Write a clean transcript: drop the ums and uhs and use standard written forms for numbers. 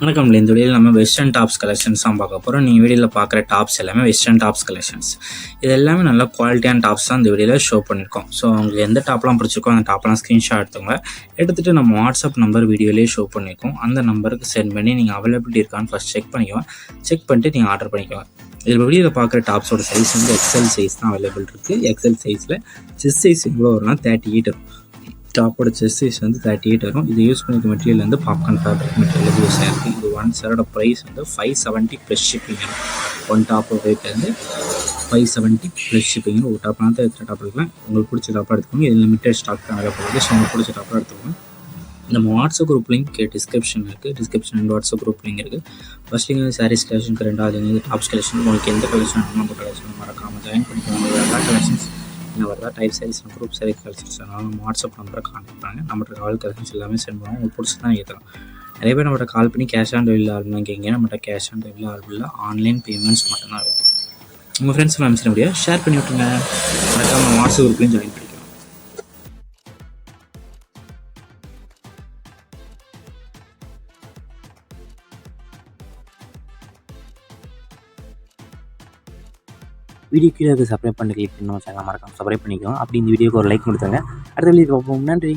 வணக்கம். இந்த வீடியோவில் நம்ம வெஸ்டர்ன் டாப்ஸ் கலெக்ஷன்ஸ் தான் பார்க்க போகிறோம். நீங்கள் வீடியோவில் பார்க்குற டாப்ஸ் எல்லாமே வெஸ்டர்ன் டாப்ஸ் கலெக்ஷன்ஸ். இது எல்லாமே நல்ல குவாலிட்டியான டாப்ஸ் தான் இந்த வீடியோவில் ஷோ பண்ணியிருக்கோம். ஸோ உங்களுக்கு எந்த டாப்லாம் பிடிச்சிருக்கோ அந்த டாப்லாம் ஸ்க்ரீன்ஷாட் எடுத்துங்க. எடுத்துகிட்டு நம்ம வாட்ஸ்அப் நம்பர் வீடியோலேயே ஷோ பண்ணியிருக்கோம். அந்த நம்பருக்கு சென்ட் பண்ணி நீங்கள் அவைலபிலிட்டி இருக்கான்னு ஃபஸ்ட் செக் பண்ணிக்கோங்க. செக் பண்ணிட்டு நீங்கள் ஆர்டர் பண்ணிக்கோங்க. இதில் வீடியோவில் பார்க்குற டாப்ஸோட சைஸ் வந்து எக்ஸல் சைஸ் தான் அவைலபிள் இருக்குது. எக்ஸல் சைஸில் செஸ்ட் சைஸ் எவ்வளோ வரும்னா 38 வரும். டாப்போட செஸ்ட் சைஸ் வந்து 38 வரும். இது யூஸ் பண்ணிக்க மெட்டீரியல் வந்து பாப்கார்ன் ஃபேப்ரிக் மெட்டீரியல் யூஸ் ஆகிருக்கு. இது ஒன் சரோட ப்ரைஸ் வந்து 570 ப்ளஸ் ஷிப்பிங் வரும். ஒன் டாப்போட ரேட் வந்து 570 ப்ளஸ் ஷிப்பிங். ஒரு டாப்லாம் தான் எத்தனை டாப் இருக்கலாம். உங்களுக்கு பிடிச்ச டாப்பாக எடுத்துக்கோங்க. இது லிமிட்டட் ஸ்டாக் தான் அவைலபிள். ஸோ உங்களுக்கு பிடிச்ச டாப்பாக எடுத்துக்கோங்க. நம்ம வாட்ஸ்அப் குரூப் லிங்க் டிஸ்கிரிப்ஷன் இருக்குது. Description and WhatsApp group link இருக்குது. ஃபர்ஸ்ட் லிங்க் வந்து சாரீஸ் கலெக்ஷனுக்கு, ரெண்டாவது லிங்க் டாப்ஸ் கலெக்ஷன். உங்களுக்கு எந்த கலெக்ஷன் நம்ம கலெக்ஷன் மறக்காமல் ஜாயின் பண்ணிக்கோங்க. எல்லா கலெக்ஷன்ஸ் என்ன வருதா type saris group sari collections நம்ம வாட்ஸ்அப் நம்பரை கான்டாக்ட் பண்ணுங்கள். நம்மகிட்ட கால் கலெக்ஷன்ஸ் எல்லாமே சென்ட் பண்ணுவோம். உங்களுக்கு பிடிச்சி தான் ஏற்றலாம். நிறைய பேர் நம்மகிட்ட கால் பண்ணி கேஷ் ஆன் டெலிவரி ஆல்பம் கேட்குங்க. நம்மகிட்ட கேஷ் ஆன் டெலிவரி ஆல்பில் ஆன்லைன் பேமெண்ட்ஸ் மட்டும்தான் இருக்குது. உங்கள் ஃப்ரெண்ட்ஸ் ஃபேமிலிஸ் முடியாது ஷேர் பண்ணி விட்டுருங்க. மறக்காமல் வாட்ஸ்அப் குரூப்லையும் ஜாயின் பண்ணிக்கலாம். வீடியோ கீழே சப்ஸ்கிரைப் பண்ணி கிளிக் பண்ணி சேனல் மறக்காம சப்ஸ்கிரைப் பண்ணிக்கோங்க. அப்படி இந்த வீடியோக்கு ஒரு லைக் கொடுத்துருங்க. அடுத்த வீடியோ பார்ப்போம். நன்றி.